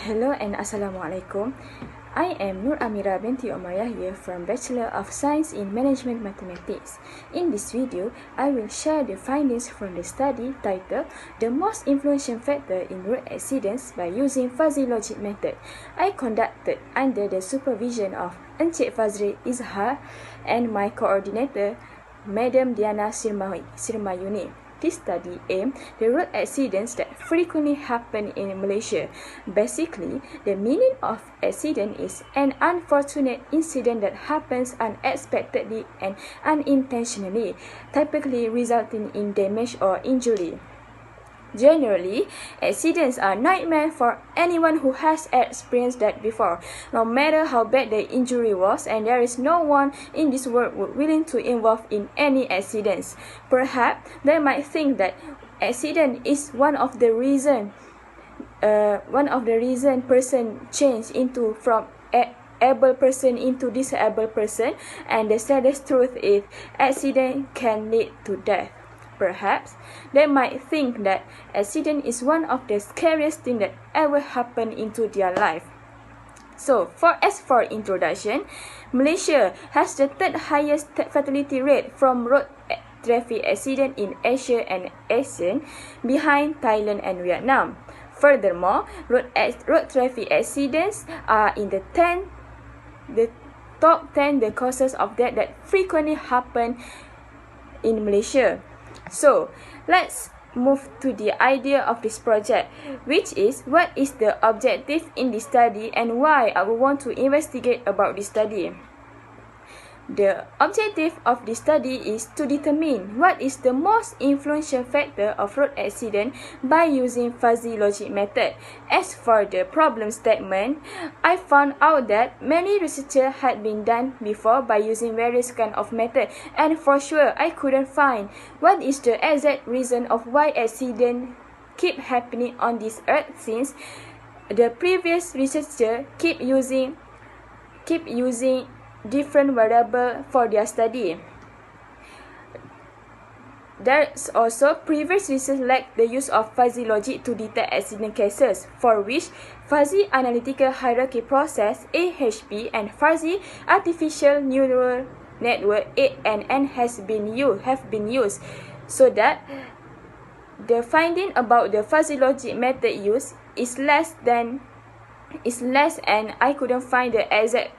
Hello and Assalamualaikum. I am Nur Amira binti Omar Yahya from Bachelor of Science in Management Mathematics. In this video, I will share the findings from the study titled The Most Influential Factor in Road Accidents by Using Fuzzy Logic Method. I conducted under the supervision of Encik Fazri Izhar and my coordinator, Madam Diana Sirmayuni. This study aimed the road accidents that frequently happen in Malaysia. Basically, the meaning of accident is an unfortunate incident that happens unexpectedly and unintentionally, typically resulting in damage or injury. Generally, accidents are nightmare for anyone who has experienced that before, no matter how bad the injury was, and there is no one in this world willing to involve in any accidents. Perhaps they might think that accident is one of the reason person change into from able person into disabled person, and the saddest truth is accident can lead to death. Perhaps they might think that accident is one of the scariest things that ever happened into their life. So, as for introduction, Malaysia has the third highest fatality rate from road traffic accident in Asia and ASEAN, behind Thailand and Vietnam. Furthermore, road traffic accidents are in the top 10 the causes of death that frequently happen in Malaysia. So, let's move to the idea of this project, which is what is the objective in this study and why I want to investigate about this study. The objective of this study is to determine what is the most influential factor of road accident by using fuzzy logic method. As for the problem statement, I found out that many research had been done before by using various kind of method, and for sure I couldn't find what is the exact reason of why accident keep happening on this earth, since the previous researcher keep using different variable for their study. There's also previous research lacked the use of fuzzy logic to detect accident cases, for which fuzzy analytical hierarchy process (AHP) and fuzzy artificial neural network (ANN) have been used, so that the finding about the fuzzy logic method use is less, and I couldn't find the exact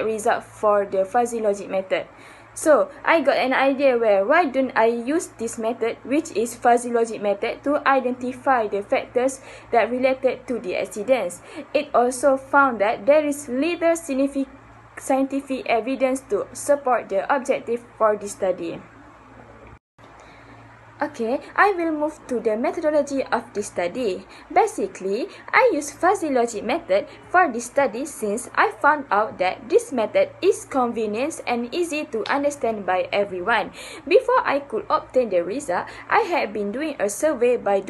result for the fuzzy logic method. So I got an idea why don't I use this method, which is fuzzy logic method, to identify the factors that related to the accidents. It also found that there is little scientific evidence to support the objective for this study. Okay, I will move to the methodology of this study. Basically, I use fuzzy logic method for this study since I found out that this method is convenient and easy to understand by everyone. Before I could obtain the result, I had been doing a survey by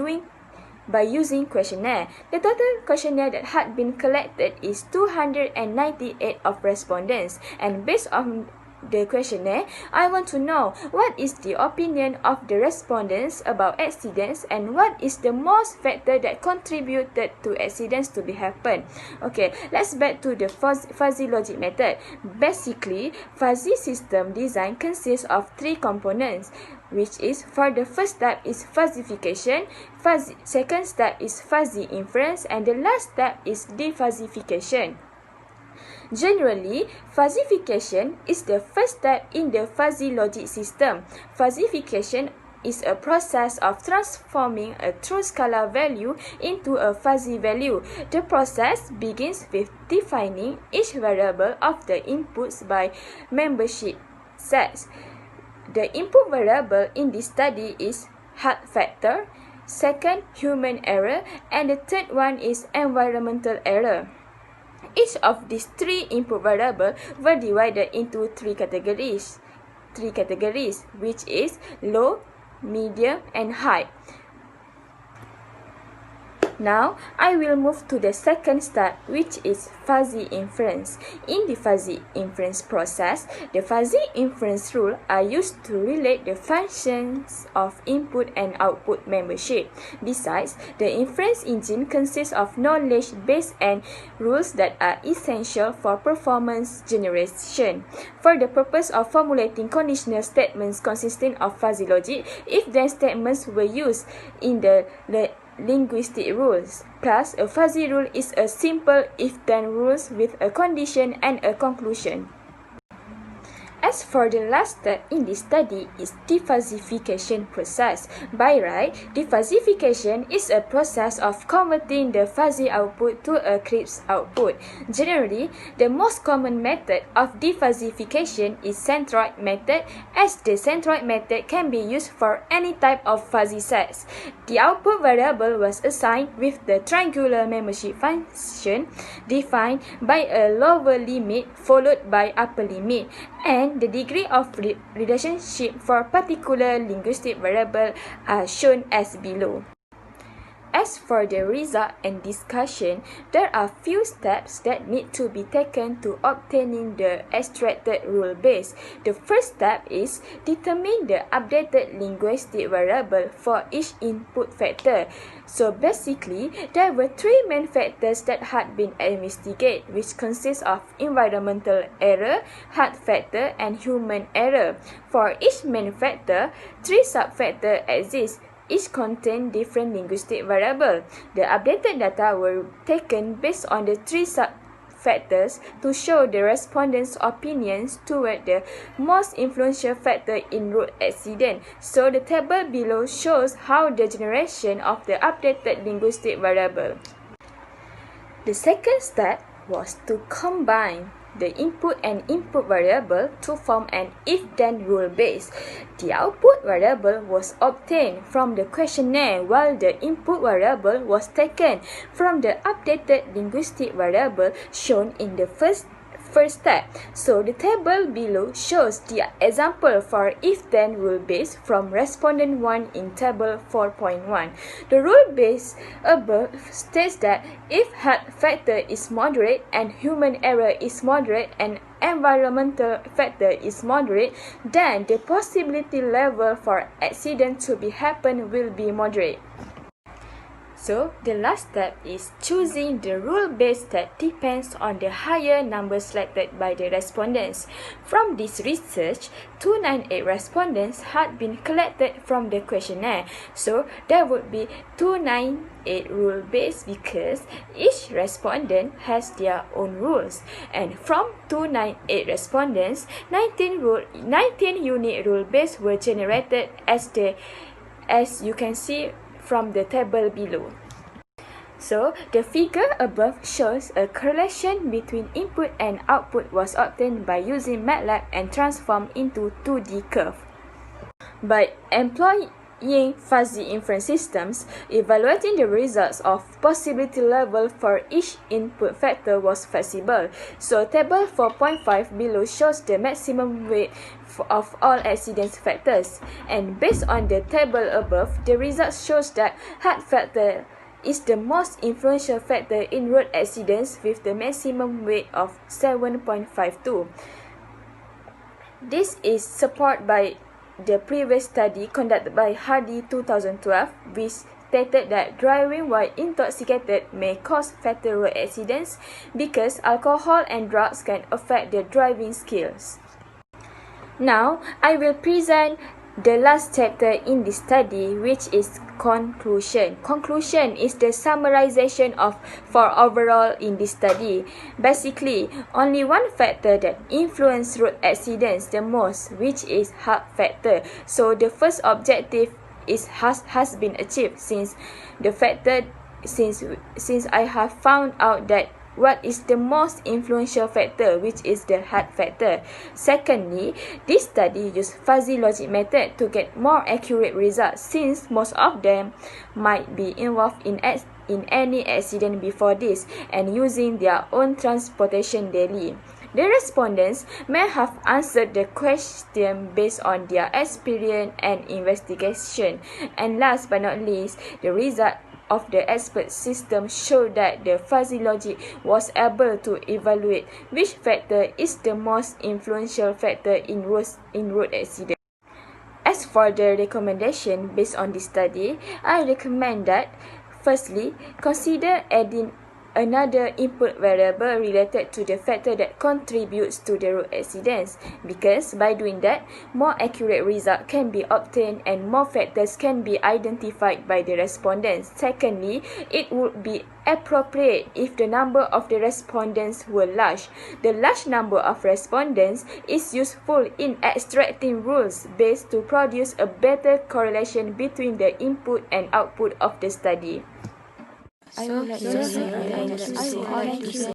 using questionnaire. The total questionnaire that had been collected is 298 of respondents, and based on the questionnaire, I want to know what is the opinion of the respondents about accidents and what is the most factor that contributed to accidents to be happen. Okay, let's back to the fuzzy logic method. Basically, fuzzy system design consists of three components, which is, for the first step is fuzzification, second step is fuzzy inference, and the last step is defuzzification. Generally, fuzzification is the first step in the fuzzy logic system. Fuzzification is a process of transforming a true scalar value into a fuzzy value. The process begins with defining each variable of the inputs by membership sets. The input variable in this study is hard factor, second human error, and the third one is environmental error. Each of these three input variables were divided into three categories, which is low, medium, and high. Now, I will move to the second step, which is fuzzy inference. In the fuzzy inference process, the fuzzy inference rules are used to relate the functions of input and output membership. Besides, the inference engine consists of knowledge base and rules that are essential for performance generation. For the purpose of formulating conditional statements consisting of fuzzy logic, if-then statements were used in the linguistic rules. Plus, a fuzzy rule is a simple if-then rules with a condition and a conclusion. As for the last step in this study is defuzzification process. By right, defuzzification is a process of converting the fuzzy output to a crisp output. Generally, the most common method of defuzzification is centroid method, as the centroid method can be used for any type of fuzzy sets. The output variable was assigned with the triangular membership function defined by a lower limit followed by upper limit, and the degree of relationship for particular linguistic variable are shown as below. As for the result and discussion, there are few steps that need to be taken to obtaining the extracted rule base. The first step is determine the updated linguistic variable for each input factor. So basically, there were three main factors that had been investigated, which consist of environmental error, hard factor, and human error. For each main factor, three sub-factors exist. Each contain different linguistic variables. The updated data were taken based on the three sub-factors to show the respondents' opinions toward the most influential factor in root accident. So the table below shows how the generation of the updated linguistic variable. The second step was to combine the input and input variable to form an if-then rule base. The output variable was obtained from the questionnaire, while the input variable was taken from the updated linguistic variable shown in the first step. So the table below shows the example for if-then rule base from respondent 1 in table 4.1. The rule base above states that if hard factor is moderate and human error is moderate and environmental factor is moderate, then the possibility level for accident to be happen will be moderate. So, the last step is choosing the rule base that depends on the higher number selected by the respondents. From this research, 298 respondents had been collected from the questionnaire. So, there would be 298 rule base because each respondent has their own rules. And from 298 respondents, 19 unique rule base were generated as you can see from the table below. So, the figure above shows a correlation between input and output was obtained by using MATLAB and transformed into 2D curve. By employing fuzzy inference systems, evaluating the results of possibility level for each input factor was feasible. So, table 4.5 below shows the maximum weight of all accident factors. And based on the table above, the result shows that hard factor is the most influential factor in road accidents with the maximum weight of 7.52. This is supported by the previous study conducted by Hardy 2012, which stated that driving while intoxicated may cause fatal road accidents because alcohol and drugs can affect the driving skills. Now, I will present the last chapter in this study, which is conclusion. Conclusion is the summarization for overall in this study. Basically, only one factor that influences road accidents the most, which is hard factor. So the first objective has been achieved since I have found out that what is the most influential factor, which is the hard factor. Secondly, this study used fuzzy logic method to get more accurate results, since most of them might be involved in any accident before this and using their own transportation daily. The respondents may have answered the question based on their experience and investigation. And last but not least, the result of the expert system showed that the fuzzy logic was able to evaluate which factor is the most influential factor in road accident. As for the recommendation based on this study, I recommend that firstly, consider adding another input variable related to the factor that contributes to the road accidents, because by doing that, more accurate result can be obtained and more factors can be identified by the respondents. Secondly, it would be appropriate if the number of the respondents were large. The large number of respondents is useful in extracting rules based to produce a better correlation between the input and output of the study. I would like to say